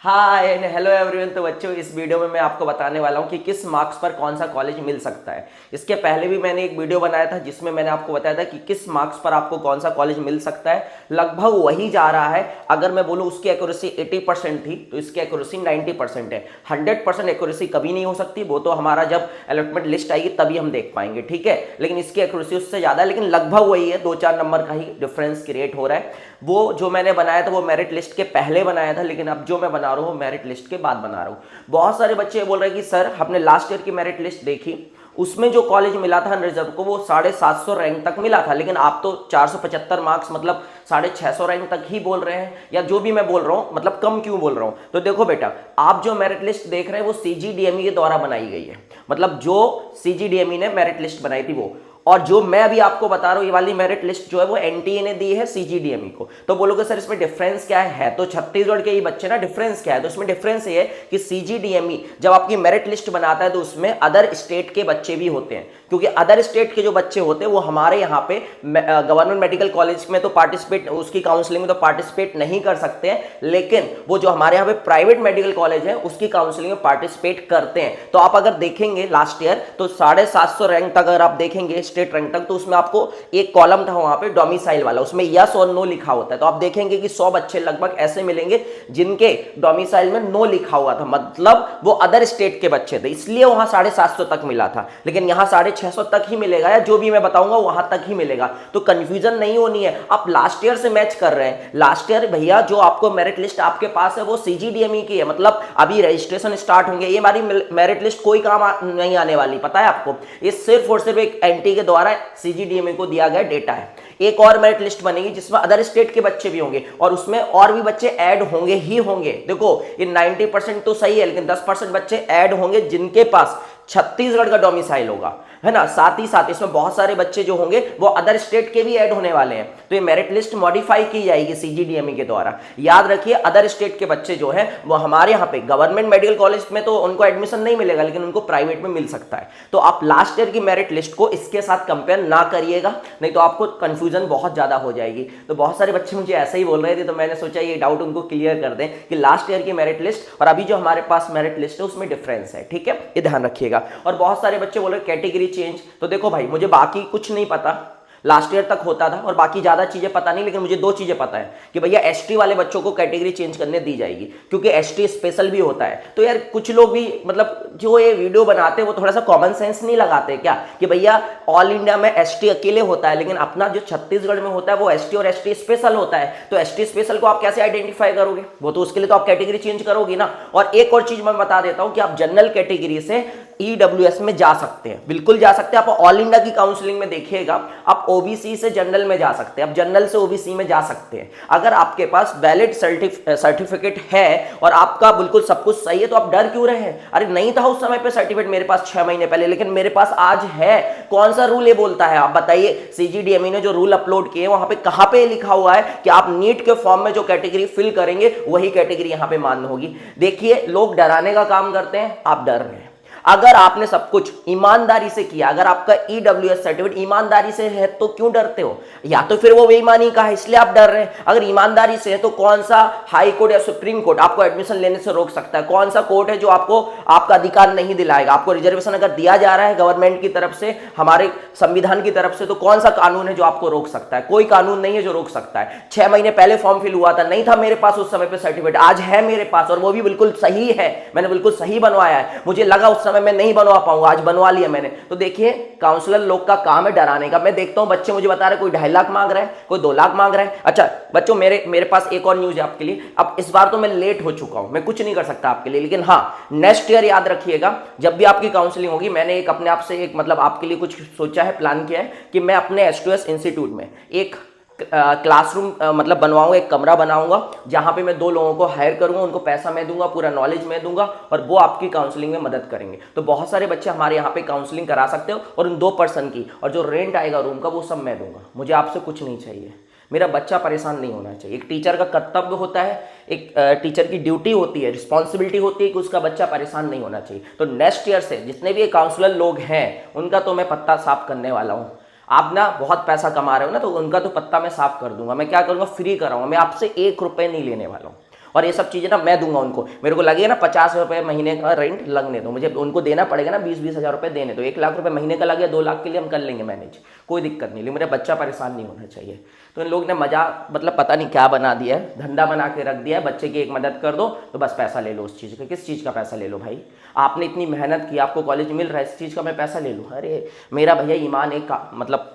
Hi and hello everyone. तो बच्चों, इस वीडियो में मैं आपको बताने वाला हूं कि किस मार्क्स पर कौन सा कॉलेज मिल सकता है। इसके पहले भी मैंने एक वीडियो बनाया था जिसमें मैंने आपको बताया था कि किस मार्क्स पर आपको कौन सा कॉलेज मिल सकता है। लगभग वही जा रहा है। अगर मैं बोलूं उसकी एक्यूरेसी 80% थी तो इसकी एक्यूरेसी 90% है। 100% एक्यूरेसी कभी नहीं हो सकती, वो तो हमारा जब अलॉटमेंट लिस्ट आएगी तभी हम देख पाएंगे, ठीक है। लेकिन इसकी एक्यूरेसी उससे ज़्यादा है, लेकिन लगभग वही है, 2-4 नंबर का ही डिफरेंस क्रिएट हो रहा है। वो जो मैंने बनाया था वो मेरिट लिस्ट के पहले बनाया था, लेकिन अब जो मैं बना रहा हूँ मेरिट लिस्ट के बाद बना रहा हूँ। बहुत सारे बच्चे बोल रहे हैं कि सर हमने लास्ट ईयर की मेरिट लिस्ट देखी, उसमें जो कॉलेज मिला था अनरिजर्व को वो 750 रैंक तक मिला था, लेकिन आप तो 475 मार्क्स मतलब 650 रैंक तक ही बोल रहे हैं, या जो भी मैं बोल रहा हूँ मतलब कम क्यों बोल रहा हूँ। तो देखो बेटा, आप जो मेरिट लिस्ट देख रहे हैं वो सीजीडीएमई के द्वारा बनाई गई है, मतलब जो सीजीडीएमई ने मेरिट लिस्ट बनाई थी वो, और जो मैं अभी आपको बता रहा हूं ये वाली मेरिट लिस्ट जो है वो एनटीए ने दी है सीजीडीएमई को। तो बोलोगे सर इसमें डिफरेंस क्या है तो छत्तीसगढ़ के ही बच्चे ना, डिफरेंस क्या है? तो इसमें डिफरेंस ये है कि सीजीडीएमई जब आपकी मेरिट लिस्ट बनाता है तो उसमें अदर स्टेट के बच्चे भी होते हैं, क्योंकि अदर स्टेट के जो बच्चे होते हैं वो हमारे यहाँ पे गवर्नमेंट मेडिकल कॉलेज में तो पार्टिसिपेट, उसकी काउंसलिंग में तो पार्टिसिपेट नहीं कर सकते हैं, लेकिन वो जो हमारे यहाँ पे प्राइवेट मेडिकल कॉलेज है उसकी काउंसलिंग में पार्टिसिपेट करते हैं। तो आप अगर देखेंगे लास्ट ईयर तो 750 रैंक तक अगर आप देखेंगे स्टेट रैंक तक, तो उसमें आपको एक कॉलम था वहां पे डोमिसाइल वाला, उसमें यस और नो लिखा होता है। तो आप देखेंगे कि 100 बच्चे लगभग ऐसे मिलेंगे जिनके डोमिसाइल में नो लिखा हुआ था, मतलब वो अदर स्टेट के बच्चे थे, इसलिए वहां 750 तक मिला था। लेकिन यहां 650 तक ही मिलेगा, या जो भी मैं बताऊंगा वहां तक ही मिलेगा। तो कंफ्यूजन नहीं होनी है। आप लास्ट ईयर से मैच कर रहे हैं, लास्ट ईयर भैया जो आपको मेरिट लिस्ट आपके पास है वो सीजीडीएमई की है, मतलब अभी रजिस्ट्रेशन स्टार्ट होंगे, ये हमारी मेरिट लिस्ट कोई काम नहीं आने वाली, पता है आपको। ये सिर्फ और सिर्फ एक एनटी के द्वारा सीजीडीएमई को दिया गया डेटा है। एक और मेरिट लिस्ट बनेगी जिसमें अदर स्टेट के बच्चे भी होंगे, और उसमें और भी बच्चे ऐड होंगे ही होंगे। देखो ये 90% तो सही है, लेकिन 10% बच्चे ऐड होंगे जिनके पास छत्तीसगढ़ का डोमिसाइल होगा, है ना। साथ ही साथ इसमें बहुत सारे बच्चे जो होंगे वो अदर स्टेट के भी ऐड होने वाले हैं। तो ये मेरिट लिस्ट मॉडिफाई की जाएगी सीजीडीएमई के द्वारा। याद रखिए, अदर स्टेट के बच्चे जो है वो हमारे यहाँ पे गवर्नमेंट मेडिकल कॉलेज में तो उनको एडमिशन नहीं मिलेगा, लेकिन उनको प्राइवेट में मिल सकता है। तो आप लास्ट ईयर की मेरिट लिस्ट को इसके साथ कंपेयर ना करिएगा, नहीं तो आपको कंफ्यूजन बहुत ज्यादा हो जाएगी। तो बहुत सारे बच्चे मुझे ऐसे ही बोल रहे थे, तो मैंने सोचा ये डाउट उनको क्लियर कर दें कि लास्ट ईयर की मेरिट लिस्ट और अभी जो हमारे पास मेरिट लिस्ट है उसमें डिफरेंस है, ठीक है, ये ध्यान रखिएगा। और बहुत सारे बच्चे बोल रहे कैटेगरी चेंज, तो देखो भाई मुझे बाकी कुछ नहीं पता, लास्ट ईयर तक होता था और बाकी ज्यादा चीजें पता नहीं, लेकिन मुझे 2 चीजें पता है कि भैया एसटी वाले बच्चों को कैटेगरी चेंज करने दी जाएगी, क्योंकि एसटी स्पेशल भी होता है। तो यार कुछ लोग भी मतलब जो ये वीडियो बनाते हैं वो थोड़ा सा कॉमन सेंस नहीं लगाते क्या कि भैया ऑल इंडिया में एसटी अकेले होता है, लेकिन अपना जो छत्तीसगढ़ में होता है वो एसटी और एसटी स्पेशल होता है। तो एसटी स्पेशल को आप कैसे आइडेंटिफाई करोगे? वो तो उसके लिए तो आप कैटेगरी चेंज करोगे ना। और एक और चीज मैं बता देता हूं कि आप जनरल कैटेगरी से ईडब्ल्यूएस में जा सकते हैं, बिल्कुल जा सकते हैं। आप ऑल इंडिया की काउंसलिंग में देखिएगा, आप ओबीसी से जनरल में जा सकते हैं, आप जनरल से ओबीसी में जा सकते हैं। अगर आपके पास वैलिड सर्टिफिकेट है और आपका बिल्कुल सब कुछ सही है तो आप डर क्यों रहे हैं? अरे नहीं था उस समय पे सर्टिफिकेट मेरे पास 6 महीने पहले, लेकिन मेरे पास आज है। कौन सा रूल ये बोलता है? आप बताइए, सीजीडीएमई ने जो रूल अपलोड किए वहां पे कहां पे लिखा हुआ है कि आप नीट के फॉर्म में जो कैटेगरी फिल करेंगे वही कैटेगरी यहां पे मान्य होगी? देखिए, लोग डराने का काम करते हैं, आप डर रहे हैं। अगर आपने सब कुछ ईमानदारी से किया, अगर आपका ईडब्ल्यूएस सर्टिफिकेट ईमानदारी से है तो क्यों डरते हो? या तो फिर वो बेईमानी का है इसलिए आप डर रहे हैं। अगर ईमानदारी से है तो कौन सा हाई कोर्ट या सुप्रीम कोर्ट आपको एडमिशन लेने से रोक सकता है? कौन सा कोर्ट है जो आपको आपका अधिकार नहीं दिलाएगा? आपको रिजर्वेशन अगर दिया जा रहा है गवर्नमेंट की तरफ से, हमारे संविधान की तरफ से, तो कौन सा कानून है जो आपको रोक सकता है? कोई कानून नहीं है जो रोक सकता है। 6 महीने पहले फॉर्म फिल हुआ था, नहीं था मेरे पास उस समय पे सर्टिफिकेट, आज है मेरे पास और वो भी बिल्कुल सही है, मैंने बिल्कुल सही बनवाया है। मुझे लगा उस मैं नहीं बनवा पाऊंगा, आज बनवा लिया मैंने। तो देखिए, काउंसलर लोग का काम है डराने का। मैं देखता हूं बच्चे मुझे बता रहे कोई 2.5 लाख मांग रहा है, कोई 2 लाख मांग रहा है। अच्छा बच्चों, मेरे पास एक और न्यूज है आपके लिए। अब इस बार तो मैं लेट हो चुका हूं, मैं कुछ नहीं कर सकता आपके लिए, लेकिन हाँ नेक्स्ट ईयर याद रखिएगा जब भी आपकी काउंसलिंग होगी, मैंने एक अपने आप से एक मतलब आपके लिए कुछ सोचा है, प्लान किया है कि मैं अपने एस2एस इंस्टीट्यूट में एक क्लासरूम मतलब बनवाऊंगा, एक कमरा बनाऊंगा जहां पे मैं 2 लोगों को हायर करूंगा, उनको पैसा मैं दूंगा, पूरा नॉलेज मैं दूंगा और वो आपकी काउंसलिंग में मदद करेंगे। तो बहुत सारे बच्चे हमारे यहाँ पे काउंसलिंग करा सकते हो, और उन 2 पर्सन की और जो रेंट आएगा रूम का वो सब मैं दूंगा। मुझे आपसे कुछ नहीं चाहिए, मेरा बच्चा परेशान नहीं होना चाहिए। एक टीचर का कर्तव्य होता है, एक टीचर की ड्यूटी होती है, रिस्पॉन्सिबिलिटी होती है कि उसका बच्चा परेशान नहीं होना चाहिए। तो नेक्स्ट ईयर से जितने भी काउंसलर लोग हैं उनका तो मैं पत्ता साफ करने वाला हूँ। आप ना बहुत पैसा कमा रहे हो ना, तो उनका तो पत्ता मैं साफ कर दूंगा। मैं क्या करूंगा, फ्री कराऊंगा। मैं आपसे 1 रुपए नहीं लेने वाला हूं। और ये सब चीज़ें ना मैं दूंगा उनको, मेरे को लगेगा ना 50 रुपये महीने का रेंट लगने दो, मुझे उनको देना पड़ेगा ना 20-20 हज़ार रुपये देने दो, 1 लाख रुपये महीने का लगे 2 लाख के लिए हम कर लेंगे मैनेज, कोई दिक्कत नहीं, लेकिन मेरा बच्चा परेशान नहीं होना चाहिए। तो इन लोग ने मजा मतलब पता नहीं क्या बना दिया है, धंधा बना के रख दिया है, बच्चे की एक मदद कर दो तो बस पैसा ले लो उस चीज़ का। किस चीज़ का पैसा ले लो भाई, आपने इतनी मेहनत की, आपको कॉलेज मिल रहा है, इस चीज़ का मैं पैसा ले लूँ? अरे मेरा भैया ईमान एक मतलब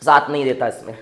साथ नहीं देता इसमें।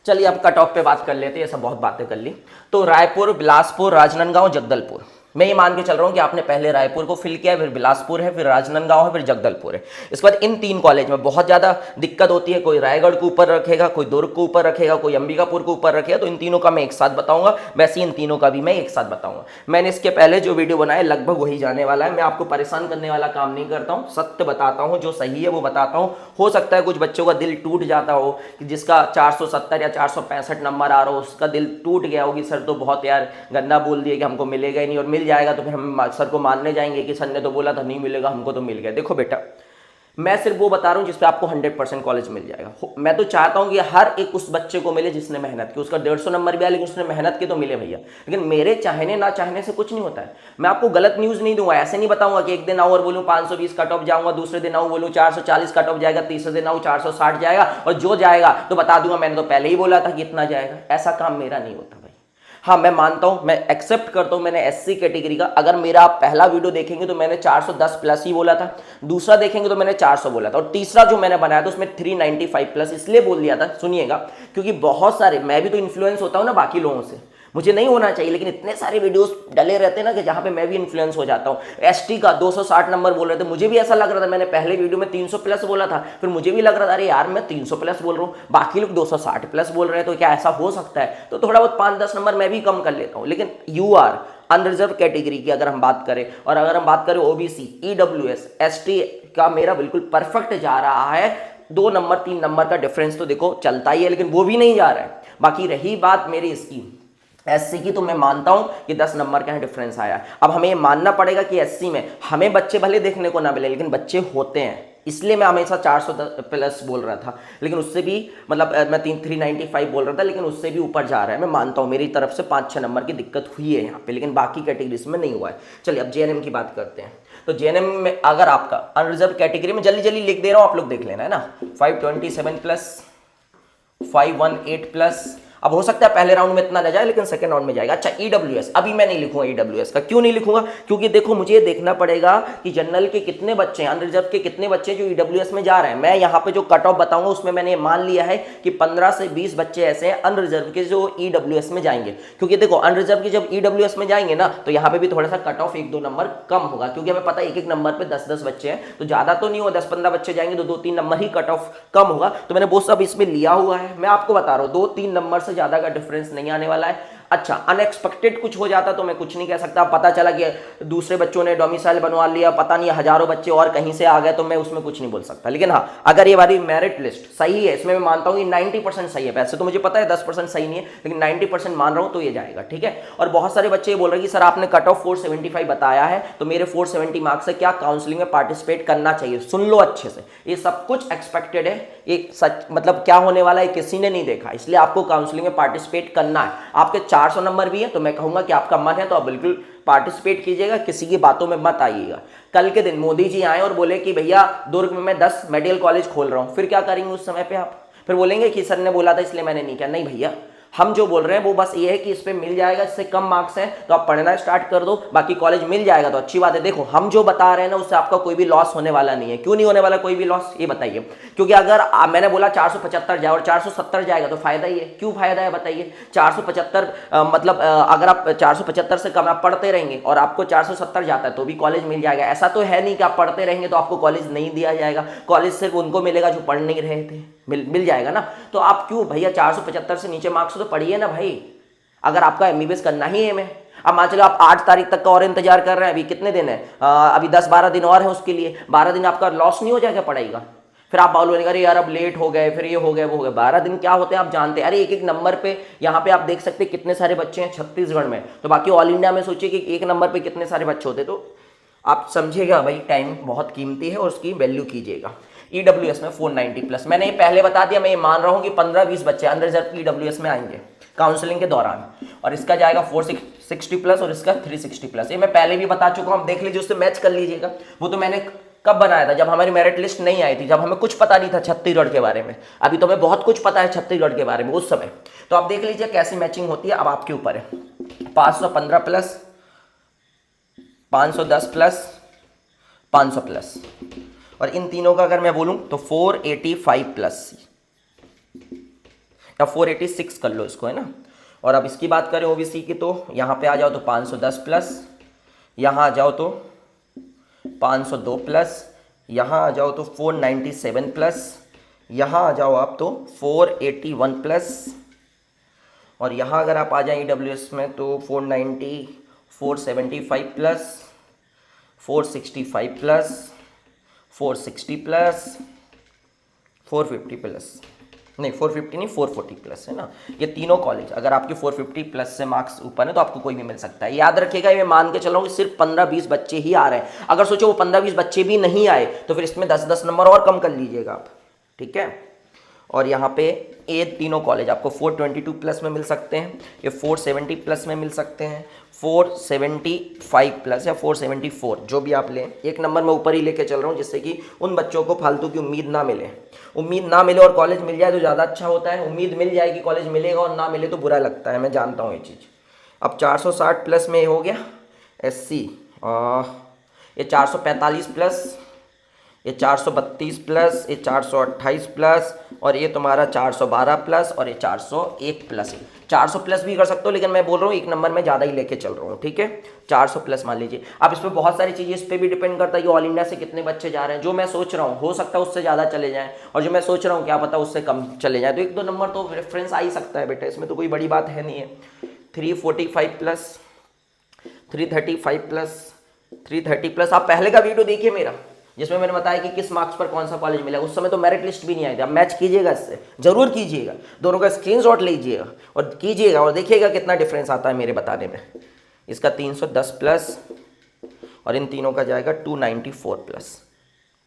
चलिए अब कट ऑफ पे बात कर लेते हैं, ये सब बहुत बातें कर ली। तो रायपुर, बिलासपुर, राजनांदगांव, जगदलपुर, मैं ये मान के चल रहा हूँ कि आपने पहले रायपुर को फिल किया है, फिर बिलासपुर है, फिर राजनांदगांव है, फिर जगदलपुर है। इसके बाद इन 3 कॉलेज में बहुत ज़्यादा दिक्कत होती है, कोई रायगढ़ को ऊपर रखेगा, कोई दुर्ग को ऊपर रखेगा, कोई अंबिकापुर को ऊपर रखेगा, तो इन तीनों का मैं एक साथ बताऊंगा, वैसे इन तीनों का भी मैं एक साथ बताऊंगा। मैंने इसके पहले जो वीडियो बनाया लगभग वही जाने वाला है, मैं आपको परेशान करने वाला काम नहीं करता हूँ, सत्य बताता हूँ, जो सही है वो बताता हूँ। हो सकता है कुछ बच्चों का दिल टूट जाता हो, कि जिसका 470 या 465 नंबर आ रहा हो, उसका दिल टूट गया होगी, सर तो बहुत यार गंदा बोल दिया कि हमको मिलेगा ही नहीं, और मिल जाएगा तो फिर हम सर को मानने जाएंगे कि सर ने तो बोला था नहीं मिलेगा, हमको तो मिल गया। देखो बेटा, मैं सिर्फ वो बता रहा हूँ जिस पे आपको 100% कॉलेज मिल जाएगा। मैं तो चाहता हूँ कि हर एक उस बच्चे को मिले जिसने मेहनत की, उसका 150 नंबर भी आया लेकिन उसने मेहनत की तो मिले भैया। लेकिन मेरे चाहने ना चाहने से कुछ नहीं होता है। मैं आपको गलत न्यूज़ नहीं दूंगा, ऐसे नहीं बताऊंगा कि एक दिन आऊँ और बोलूँ 520 कट ऑफ जाऊंगा, दूसरे दिन आऊँ बोलूँ 440 कट ऑफ जाएगा, तीसरे दिन आऊँ 460 जाएगा, और जो जाएगा तो बता दूंगा मैंने तो पहले ही बोला था कि इतना जाएगा। ऐसा काम मेरा नहीं होता भाई। हाँ मैं मानता हूं, मैं एक्सेप्ट करता हूं, मैंने एससी कैटेगरी का, अगर मेरा आप पहला वीडियो देखेंगे तो मैंने 410 प्लस ही बोला था, दूसरा देखेंगे तो मैंने 400 बोला था, और तीसरा जो मैंने बनाया था उसमें 395 प्लस इसलिए बोल दिया था, सुनिएगा, क्योंकि बहुत सारे, मैं भी तो इन्फ्लुएंस होता हूं ना बाकी लोगों से, मुझे नहीं होना चाहिए, लेकिन इतने सारे वीडियोस डले रहते हैं ना कि जहां पे मैं भी इन्फ्लुएंस हो जाता हूं। एसटी का 260 नंबर बोल रहे थे, मुझे भी ऐसा लग रहा था, मैंने पहले वीडियो में 300 प्लस बोला था, फिर मुझे भी लग रहा था अरे यार मैं 300 प्लस बोल रहा हूं, बाकी लोग 260 प्लस बोल रहे हैं, तो क्या ऐसा हो सकता है? तो थोड़ा बहुत 5-10 नंबर मैं भी कम कर लेता हूं। लेकिन यू आर अनरिजर्व कैटेगरी की अगर हम बात करें, और अगर हम बात करें ओबीसी, ईडब्ल्यूएस, एसटी का मेरा बिल्कुल परफेक्ट जा रहा है। 2 नंबर 3 नंबर का डिफरेंस तो देखो चलता ही है, लेकिन वो भी नहीं जा रहा है। बाकी रही बात मेरी इसकी एससी की, तो मैं मानता हूं कि 10 नंबर का डिफरेंस आया। अब हमें मानना पड़ेगा कि एससी में हमें बच्चे भले देखने को ना मिले, लेकिन बच्चे होते हैं, इसलिए मैं हमेशा 400 प्लस बोल रहा था। लेकिन उससे भी मतलब मैं 395 बोल रहा था, लेकिन उससे भी ऊपर जा रहा है। मैं मानता हूं मेरी तरफ से 5-6 नंबर की दिक्कत हुई है यहाँ पे, लेकिन बाकी कैटेगरीज में नहीं हुआ है। चलिए अब जेएनएम की बात करते हैं। तो जेएनएम में अगर आपका अनरिजर्व कैटेगरी में, जल्दी जल्दी लिख दे रहा हूँ, आप लोग देख लेना है ना, 527 प्लस, 518 प्लस। अब हो सकता है पहले राउंड में इतना न जाए, लेकिन सेकंड राउंड में जाएगा। अच्छा ईडब्ल्यूएस, अभी मैं नहीं लिखूंगा ईडब्ल्यूएस का। क्यों नहीं लिखूंगा? क्योंकि देखो मुझे ये देखना पड़ेगा कि जनरल के कितने बच्चे हैं, अनरिजर्व के कितने बच्चे जो ईडब्ल्यूएस में जा रहे हैं। मैं यहाँ पे जो कट ऑफ बताऊंगा उसमें मैंने मान लिया है कि 15 से 20 बच्चे ऐसे हैं अनरिजर्व के जो ईडब्ल्यूएस में जाएंगे। क्योंकि देखो अनरिजर्व के जब ईडब्ल्यूएस में जाएंगे ना, तो यहाँ पे भी थोड़ा सा कट ऑफ 1-2 नंबर कम होगा, क्योंकि हमें पता है एक नंबर पे 10-10 बच्चे हैं, तो ज्यादा तो नहीं हो, 10-15 बच्चे जाएंगे तो 2-3 नंबर ही कट ऑफ कम होगा। तो मैंने वो सब इसमें लिया हुआ है। मैं आपको बता रहा हूँ 2-3 नंबर से ज्यादा का डिफरेंस नहीं आने वाला है। अच्छा अनएक्सपेक्टेड कुछ हो जाता तो मैं कुछ नहीं कह सकता। पता चला कि दूसरे बच्चों ने डोमिसाइल बनवा लिया, पता नहीं हजारों बच्चे और कहीं से आ गए, तो मैं उसमें कुछ नहीं बोल सकता। लेकिन हाँ, अगर ये वाली मेरिट लिस्ट सही है, इसमें मैं मानता हूँ कि 90% सही है। वैसे तो मुझे पता है 10% सही नहीं है, लेकिन 90% मान रहा हूँ तो ये जाएगा, ठीक है। और बहुत सारे बच्चे ये बोल रहे हैं कि सर आपने कट ऑफ 475 बताया है, तो मेरे 470 मार्क्स से क्या काउंसलिंग में पार्टिसिपेट करना चाहिए? सुन लो अच्छे से, ये सब कुछ एक्सपेक्टेड है, एक सच मतलब क्या होने वाला है किसी ने नहीं देखा, इसलिए आपको काउंसलिंग में पार्टिसिपेट करना है। आपके 400 नंबर भी है तो मैं कहूंगा कि आपका मन है तो आप बिल्कुल पार्टिसिपेट कीजिएगा, किसी की बातों में मत आइएगा। कल के दिन मोदी जी आए और बोले कि भैया दुर्ग में मैं 10 मेडिकल कॉलेज खोल रहा हूं, फिर क्या करेंगे उस समय पे आप? फिर बोलेंगे कि सर ने बोला था इसलिए मैंने नहीं किया। नहीं भैया, हम जो बोल रहे हैं वो बस ये है कि इस पे मिल जाएगा, इससे कम मार्क्स हैं तो आप पढ़ना स्टार्ट कर दो, बाकी कॉलेज मिल जाएगा तो अच्छी बात है। देखो हम जो बता रहे हैं ना उससे आपका कोई भी लॉस होने वाला नहीं है। क्यों नहीं होने वाला कोई भी लॉस, ये बताइए? क्योंकि अगर मैंने बोला 475 जाए और 470 जाएगा तो फायदा ही है। क्यों फायदा है बताइए? 475 मतलब अगर आप 475 से कम आप पढ़ते रहेंगे और आपको 470 जाता है तो भी कॉलेज मिल जाएगा। ऐसा तो है नहीं कि आप पढ़ते रहेंगे तो आपको कॉलेज नहीं दिया जाएगा। कॉलेज सिर्फ उनको मिलेगा जो पढ़ नहीं रहे थे, मिल जाएगा ना। तो आप क्यों भैया 475 से नीचे मार्क्स तो पढ़िए ना भाई, अगर आपका एमबीबीएस करना ही है। में अब मान चलो आप 8 तारीख तक का और इंतजार कर रहे हैं, अभी कितने दिन है? अभी 10-12 दिन और है उसके लिए। 12 दिन आपका लॉस नहीं हो जाएगा पढ़ाई का? फिर आप बोलोगे अरे यार अब लेट हो गए, फिर ये हो गए वो हो गए। 12 दिन क्या होते हैं आप जानते हैं? अरे एक नंबर पे यहाँ पे आप देख सकते हैं कितने सारे बच्चे हैं छत्तीसगढ़ में, तो बाकी ऑल इंडिया में सोचिए कि एक नंबर पे कितने सारे बच्चे होते। तो आप समझिएगा भाई, टाइम बहुत कीमती है और उसकी वैल्यू कीजिएगा। ईडब्ल्यूएस में 490 प्लस, मैंने ये पहले बता दिया, मैं ये मान रहा हूँ कि 15-20 बच्चे अनरिजर्व ईडब्ल्यूएस में आएंगे। काउंसलिंग के दौरान, और इसका जाएगा 460 प्लस और इसका 360 प्लस। ये मैं पहले भी बता चुका हूँ, आप देख लीजिए, उससे मैच कर लीजिएगा। वो तो मैंने कब बनाया था, जब हमारी मेरिट लिस्ट नहीं आई थी, जब हमें कुछ पता नहीं था छत्तीसगढ़ के बारे में। अभी तो हमें बहुत कुछ पता है छत्तीसगढ़ के बारे में उस समय। तो आप देख लीजिए कैसी मैचिंग होती है, अब आपके ऊपर है। 515 प्लस, 510 प्लस, 500 प्लस, और इन तीनों का अगर मैं बोलूं तो 485 प्लस या 486 कर लो इसको, है ना। और अब इसकी बात करें ओबीसी की, तो यहाँ पे आ जाओ तो 510 प्लस, यहाँ आ जाओ तो 502 प्लस, यहाँ आ जाओ तो 497 प्लस, यहाँ आ जाओ आप तो 481 प्लस, और यहाँ अगर आप आ जाएं ईडब्ल्यूएस में तो 490, 475 प्लस, 465 प्लस, 460 प्लस, 450 प्लस, नहीं 450 नहीं 440 प्लस, है ना। ये तीनों कॉलेज अगर आपके 450 प्लस से मार्क्स ऊपर है तो आपको कोई भी मिल सकता है। याद रखिएगा, ये मान के चलो कि सिर्फ 15-20 बच्चे ही आ रहे हैं। अगर सोचो वो 15-20 बच्चे भी नहीं आए तो फिर इसमें 10-10 नंबर और कम कर लीजिएगा आप, ठीक है। और यहाँ पे ये तीनों कॉलेज आपको 422 प्लस में मिल सकते हैं, ये 470 प्लस में मिल सकते हैं, 475 प्लस या 474, जो भी आप लें। एक नंबर में ऊपर ही लेके चल रहा हूँ जिससे कि उन बच्चों को फालतू की उम्मीद ना मिले और कॉलेज मिल जाए तो ज़्यादा अच्छा होता है। उम्मीद मिल जाएगी, कॉलेज मिलेगा, और ना मिले तो बुरा लगता है, मैं जानता हूँ ये चीज़। अब 460 प्लस में हो गया SC, ये 445 प्लस, ये 432 प्लस, ये 428 प्लस, और ये तुम्हारा 412 प्लस, और ये 401 प्लस। 400 प्लस भी कर सकते हो, लेकिन मैं बोल रहा हूँ एक नंबर में ज़्यादा ही लेके चल रहा हूँ, ठीक है। 400 प्लस मान लीजिए। अब इस पर बहुत सारी चीज़ें, इस पर भी डिपेंड करता है कि ऑल इंडिया से कितने बच्चे जा रहे हैं। जो मैं सोच रहा हूँ हो सकता है उससे ज़्यादा चले जाएँ, और जो मैं सोच रहा हूँ क्या पता उससे कम चले जाए। तो 1-2 नंबर तो रेफरेंस आ ही सकता है बेटा, इसमें तो कोई बड़ी बात है नहीं है। 345 प्लस, 335 प्लस, 330 प्लस। आप पहले का वीडियो देखिए मेरा, जिसमें मैंने बताया कि किस मार्क्स पर कौन सा कॉलेज मिला। उस समय तो मेरिट लिस्ट भी नहीं आई थी। आप मैच कीजिएगा, इससे जरूर कीजिएगा, दोनों का स्क्रीनशॉट लीजिएगा और कीजिएगा, और देखिएगा कितना डिफरेंस आता है मेरे बताने में। इसका 310 प्लस और इन तीनों का जाएगा 294 प्लस,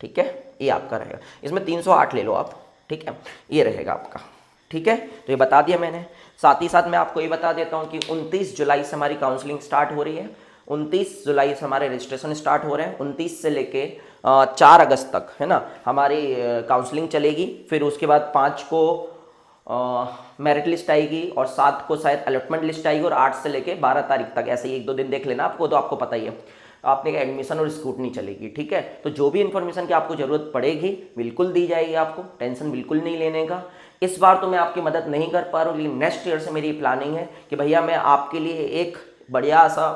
ठीक है। ये आपका रहेगा। इसमें 308 ले लो आप, ठीक है, ये रहेगा आपका, ठीक है। तो ये बता दिया मैंने। साथ ही साथ मैं आपको ये बता देता हूँ कि 29 जुलाई से हमारी काउंसलिंग स्टार्ट हो रही है। 29 जुलाई से हमारे रजिस्ट्रेशन स्टार्ट हो रहे हैं। 29 से लेके 4 अगस्त तक, है ना, हमारी काउंसलिंग चलेगी। फिर उसके बाद 5 को मेरिट लिस्ट आएगी, और 7 को शायद अलॉटमेंट लिस्ट आएगी, और 8 से लेके 12 तारीख तक, ऐसे ही 1-2 दिन देख लेना आपको, तो आपको पता ही है। आपने एडमिशन और स्क्रूटनी चलेगी, ठीक है। तो जो भी इन्फॉर्मेशन की आपको ज़रूरत पड़ेगी बिल्कुल दी जाएगी, आपको टेंशन बिल्कुल नहीं लेने का। इस बार तो मैं आपकी मदद नहीं कर पा रहा हूँ, लेकिन नेक्स्ट ईयर से मेरी प्लानिंग है कि भैया मैं आपके लिए एक बढ़िया सा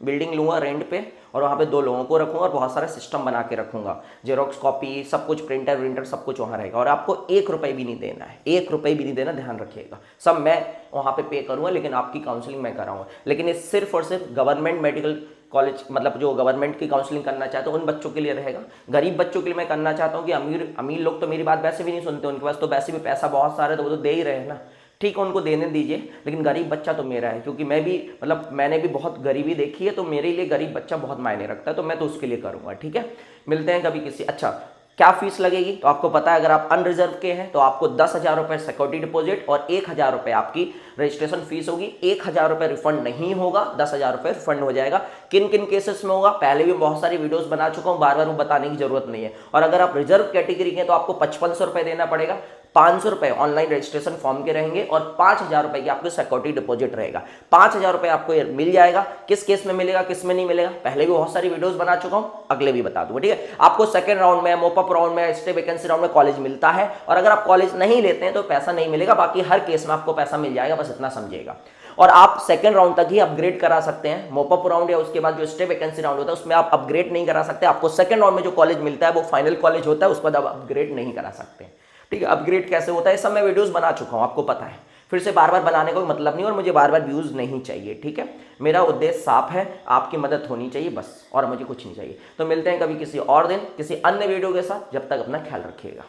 बिल्डिंग लूँगा रेंट पे, और वहाँ पे 2 लोगों को रखूँगा, और बहुत सारा सिस्टम बना के रखूँगा, जेरोक्स कॉपी सब कुछ, प्रिंटर सब कुछ वहाँ रहेगा। और आपको 1 रुपये भी नहीं देना है, 1 रुपये भी नहीं देना, ध्यान रखिएगा। सब मैं वहाँ पे करूँगा, लेकिन आपकी काउंसलिंग मैं कराऊँगा। लेकिन ये सिर्फ और सिर्फ गवर्नमेंट मेडिकल कॉलेज, मतलब जो गवर्नमेंट की काउंसलिंग करना चाहते हैं उन बच्चों के लिए रहेगा। गरीब बच्चों के लिए मैं करना चाहता हूँ कि अमीर लोग तो मेरी बात वैसे भी नहीं सुनते, उनके पास तो वैसे भी पैसा बहुत सारा है, तो वो तो दे ही रहे हैं ना, ठीक है, उनको देने दीजिए। लेकिन गरीब बच्चा तो मेरा है, क्योंकि मैं भी, मतलब मैंने भी बहुत गरीबी देखी है, तो मेरे लिए गरीब बच्चा बहुत मायने रखता है, तो मैं तो उसके लिए करूँगा, ठीक है। मिलते हैं कभी किसी। अच्छा, क्या फीस लगेगी तो आपको पता है, अगर आप अनरिजर्व के हैं तो आपको 10,000 रुपये सिक्योरिटी डिपॉजिट और 1,000 रुपये आपकी रजिस्ट्रेशन फीस होगी। 1,000 रुपये रिफंड नहीं होगा, 10,000 रुपये रिफंड हो जाएगा। किन किन केसेस में होगा, पहले भी बहुत सारी वीडियोस बना चुका हूँ, बार बार वो बताने की जरूरत नहीं है। और अगर आप रिजर्व कैटेगरी के हैं तो आपको 5500 रुपये देना पड़ेगा। 500 रुपये ऑनलाइन रजिस्ट्रेशन फॉर्म के रहेंगे, और 5,000 रुपये की आपको सिक्योरिटी डिपॉजिट रहेगा। 5,000 रुपये आपको ये मिल जाएगा। किस केस में मिलेगा, किस में नहीं मिलेगा, पहले भी बहुत सारी वीडियोस बना चुका हूं, अगले भी बता दूंगा, ठीक है। आपको सेकंड राउंड में, मोपअप राउंड में, स्टे वैकेंसी राउंड में कॉलेज मिलता है, और अगर आप कॉलेज नहीं लेते हैं तो पैसा नहीं मिलेगा। बाकी हर केस में आपको पैसा मिल जाएगा, बस इतना समझिएगा। और आप सेकंड राउंड तक ही अपग्रेड करा सकते हैं। मोपअप राउंड या उसके बाद जो स्टे वैकेंसी राउंड होता है उसमें आप अपग्रेड नहीं करा सकते। आपको सेकंड राउंड में जो कॉलेज मिलता है वो फाइनल कॉलेज होता है, उसके बाद आप अपग्रेड नहीं करा सकते, ठीक है। अपग्रेड कैसे होता है, इस सब मैं वीडियोस बना चुका हूं, आपको पता है। फिर से बार बार बनाने का कोई मतलब नहीं, और मुझे बार बार व्यूज नहीं चाहिए, ठीक है। मेरा उद्देश्य साफ है, आपकी मदद होनी चाहिए बस, और मुझे कुछ नहीं चाहिए। तो मिलते हैं कभी किसी और दिन किसी अन्य वीडियो के साथ, जब तक अपना ख्याल रखिएगा।